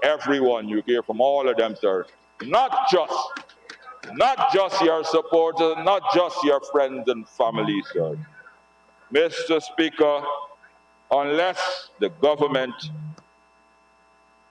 everyone. You hear from all of them, sir. Not just your supporters, not just your friends and family, sir. Mr. Speaker, unless the government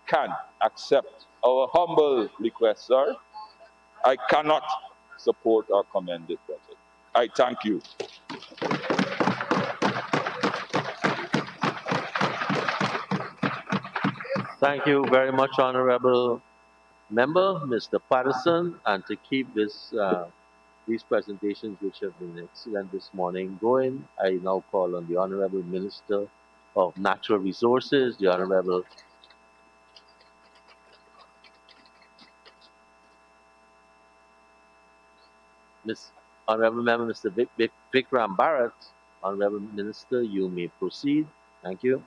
can accept our humble request, sir, I cannot support or commend this budget. I thank you. Thank you very much, Honorable Member, Mr. Patterson, and to keep these presentations, which have been excellent this morning, going, I now call on the Honorable Minister of Natural Resources, the Honorable Honorable Member Mr. Vikram Bharat. Honorable Minister, you may proceed. Thank you.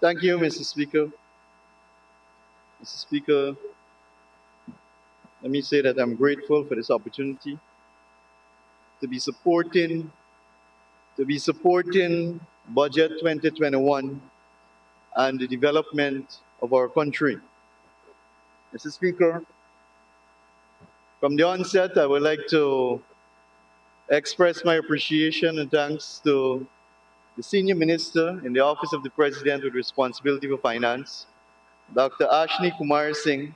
Thank you, Mr. Speaker. Mr. Speaker, let me say that I'm grateful for this opportunity to be supporting Budget 2021 and the development of our country. Mr. Speaker, from the onset, I would like to express my appreciation and thanks to the Senior Minister in the Office of the President with responsibility for finance, Dr. Ashni Kumar Singh,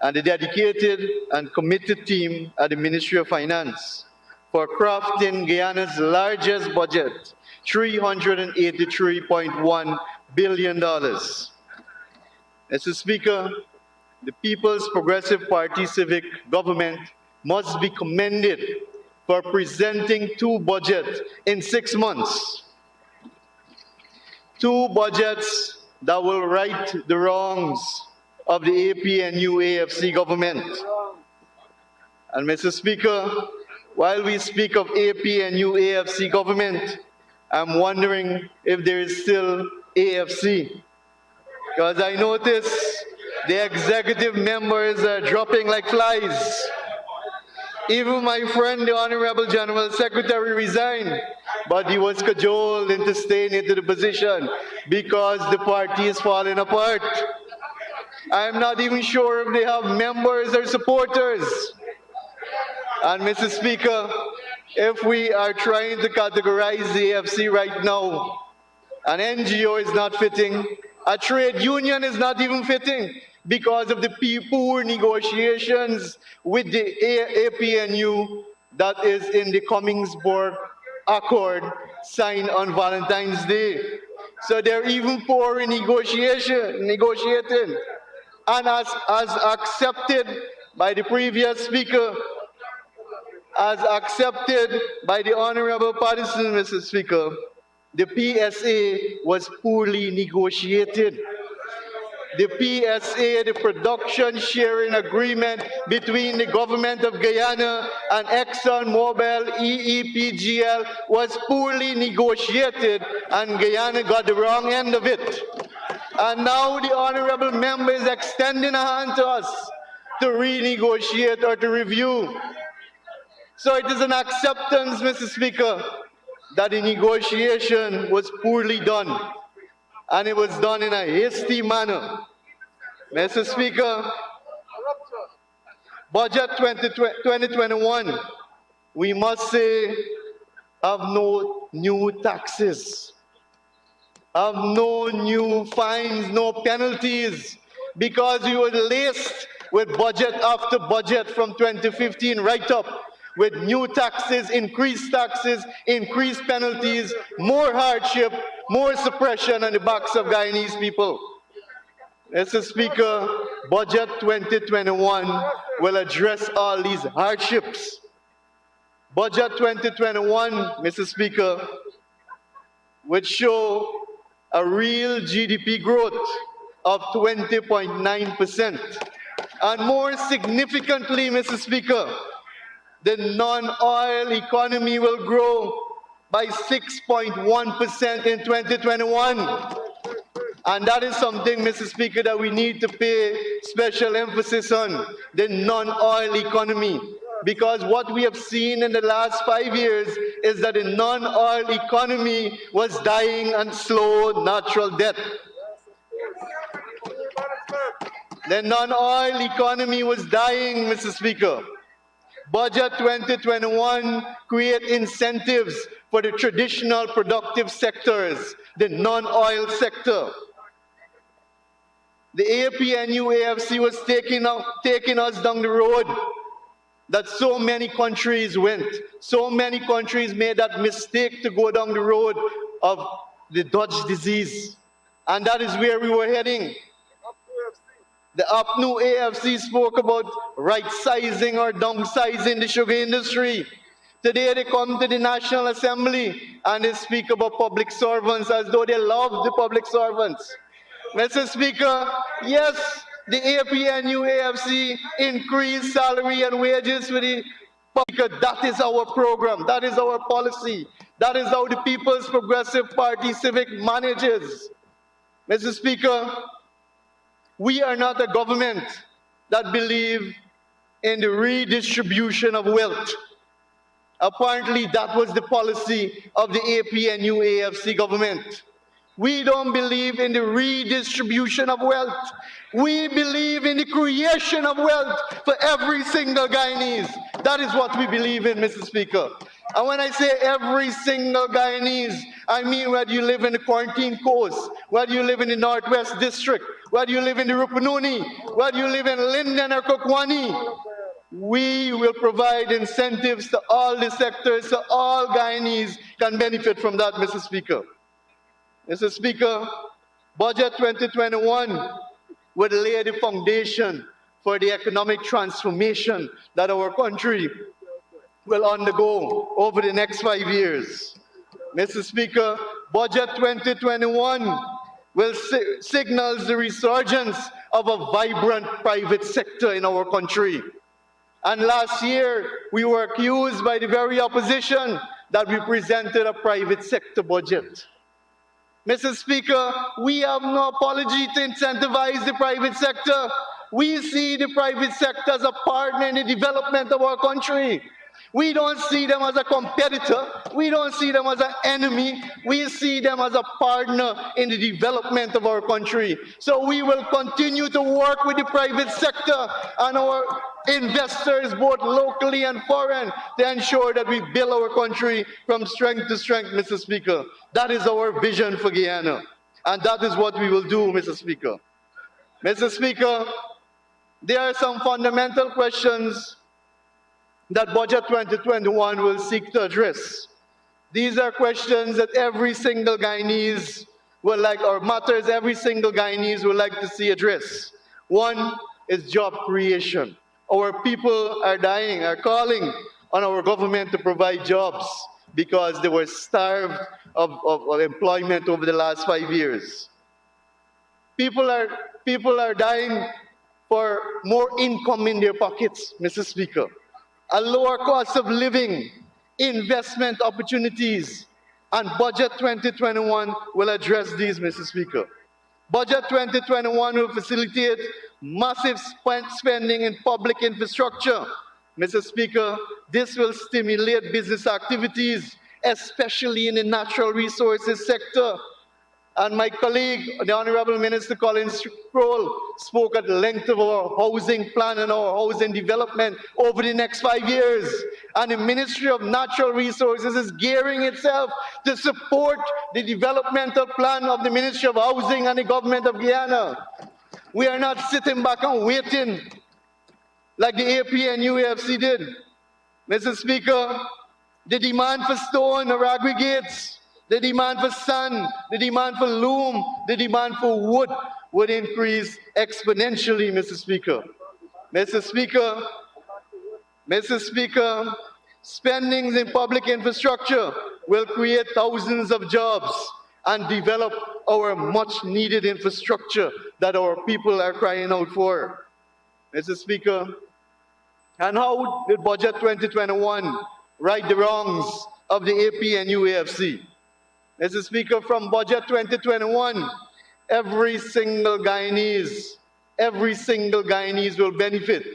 and the dedicated and committed team at the Ministry of Finance for crafting Guyana's largest budget, $383.1 billion. Mr. Speaker, the People's Progressive Party civic government must be commended for presenting two budgets in 6 months. Two budgets that will right the wrongs of the APNU AFC government. And Mr. Speaker, while we speak of APNU AFC government, I'm wondering if there is still AFC. Because I notice the executive members are dropping like flies. Even my friend, the Honorable General Secretary, resigned, but he was cajoled into staying into the position because the party is falling apart. I'm not even sure if they have members or supporters. And Mr. Speaker, if we are trying to categorize the AFC right now, an NGO is not fitting, a trade union is not even fitting, because of the poor negotiations with the APNU that is in the Commingsburg Accord signed on Valentine's Day. So they're even poor in negotiating. And as accepted by the previous speaker, as accepted by the Honorable Patterson, Mr. Speaker, the PSA was poorly negotiated. The PSA, the production sharing agreement between the government of Guyana and ExxonMobil EEPGL was poorly negotiated, and Guyana got the wrong end of it. And now the honorable member is extending a hand to us to renegotiate or to review. So it is an acceptance, Mr. Speaker, that the negotiation was poorly done. And it was done in a hasty manner. Mr. Speaker, Budget 2021, we must say, have no new taxes, have no new fines, no penalties, because we were laced with budget after budget from 2015 right up, with new taxes, increased penalties, more hardship, more suppression on the backs of Guyanese people. Mr. Speaker, Budget 2021 will address all these hardships. Budget 2021, Mr. Speaker, would show a real GDP growth of 20.9%. And more significantly, Mr. Speaker, the non-oil economy will grow by 6.1% in 2021. And that is something, Mr. Speaker, that we need to pay special emphasis on, the non-oil economy. Because what we have seen in the last 5 years is that the non-oil economy was dying a slow natural death. The non-oil economy was dying, Mr. Speaker. Budget 2021 create incentives for the traditional productive sectors, the non-oil sector. The APNU AFC was taking us down the road that so many countries went. So many countries made that mistake to go down the road of the Dutch disease. And that is where we were heading. The UPNU AFC spoke about right-sizing or downsizing the sugar industry. Today they come to the National Assembly and they speak about public servants as though they love the public servants. Mr. Speaker, yes, the APNU AFC increased salary and wages for the public. That is our program. That is our policy. That is how the People's Progressive Party Civic manages. Mr. Speaker, we are not a government that believe in the redistribution of wealth. Apparently, that was the policy of the APNU AFC government. We don't believe in the redistribution of wealth. We believe in the creation of wealth for every single Guyanese. That is what we believe in, Mr. Speaker. And when I say every single Guyanese, I mean whether you live in the Quarantine Coast, whether you live in the Northwest District, whether you live in the Rupununi, whether you live in Linden or Kokwani, we will provide incentives to all the sectors so all Guyanese can benefit from that, Mr. Speaker. Mr. Speaker, Budget 2021 would lay the foundation for the economic transformation that our country will undergo over the next 5 years. Mr. Speaker, Budget 2021 will signals the resurgence of a vibrant private sector in our country. And last year, we were accused by the very opposition that we presented a private sector budget. Mr. Speaker, we have no apology to incentivize the private sector. We see the private sector as a partner in the development of our country. We don't see them as a competitor. We don't see them as an enemy. We see them as a partner in the development of our country. So we will continue to work with the private sector and our investors, both locally and foreign, to ensure that we build our country from strength to strength, Mr. Speaker. That is our vision for Guyana. And that is what we will do, Mr. Speaker. Mr. Speaker, there are some fundamental questions that Budget 2021 will seek to address. These are questions that every single Guyanese would like, or matters every single Guyanese would like to see addressed. One is job creation. Our people are dying, are calling on our government to provide jobs because they were starved of employment over the last 5 years. People are dying for more income in their pockets, Mr. Speaker. A lower cost of living, investment opportunities, and Budget 2021 will address these, Mr. Speaker. Budget 2021 will facilitate massive spending in public infrastructure. Mr. Speaker, this will stimulate business activities, especially in the natural resources sector. And my colleague, the Honorable Minister Collins Kroll, spoke at length of our housing plan and our housing development over the next 5 years. And the Ministry of Natural Resources is gearing itself to support the developmental plan of the Ministry of Housing and the Government of Guyana. We are not sitting back and waiting like the APNU AFC did. Mr. Speaker, the demand for stone or aggregates, the demand for sand, the demand for loom, the demand for wood would increase exponentially, Mr. Speaker. Mr. Speaker, Mr. Speaker, spendings in public infrastructure will create thousands of jobs and develop our much needed infrastructure that our people are crying out for. Mr. Speaker, and how did Budget 2021 right the wrongs of the APNU AFC? Mr. Speaker, from Budget 2021, every single Guyanese will benefit.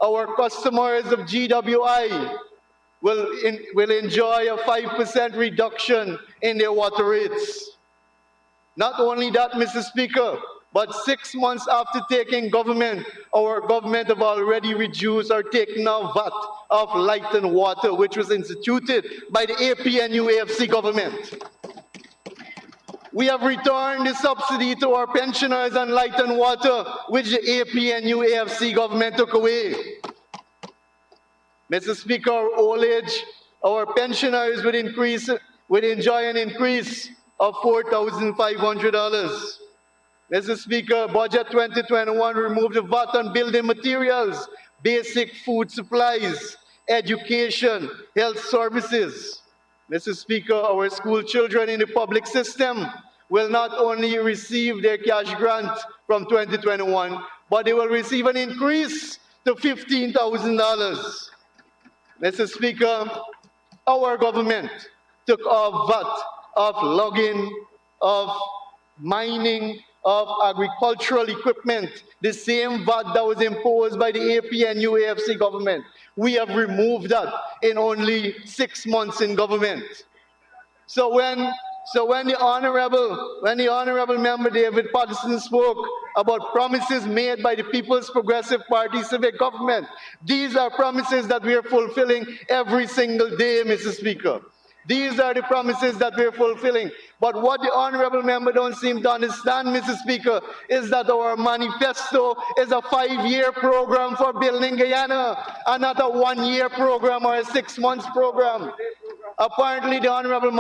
Our customers of GWI will enjoy a 5% reduction in their water rates. Not only that, Mr. Speaker, But 6 months after taking government, our government have already reduced or taken off VAT of light and water, which was instituted by the APNU AFC government. We have returned the subsidy to our pensioners on light and water, which the APNU AFC government took away. Mr. Speaker, our old age, our pensioners would enjoy an increase of $4,500. Mr. Speaker, Budget 2021 removed the VAT on building materials, basic food supplies, education, health services. Mr. Speaker, our school children in the public system will not only receive their cash grant from 2021, but they will receive an increase to $15,000. Mr. Speaker, our government took off VAT of logging, of mining, of agricultural equipment, the same VAT that was imposed by the APNU AFC government. We have removed that in only 6 months in government. So when the honorable member David Patterson spoke about promises made by the People's Progressive Party civic government, these are promises that we are fulfilling every single day, Mr. Speaker. These are the promises that we're fulfilling. But what the honorable member don't seem to understand, Mr. Speaker, is that our manifesto is a 5-year program for building Guyana and not a 1-year program or a 6 months program. Apparently, the honorable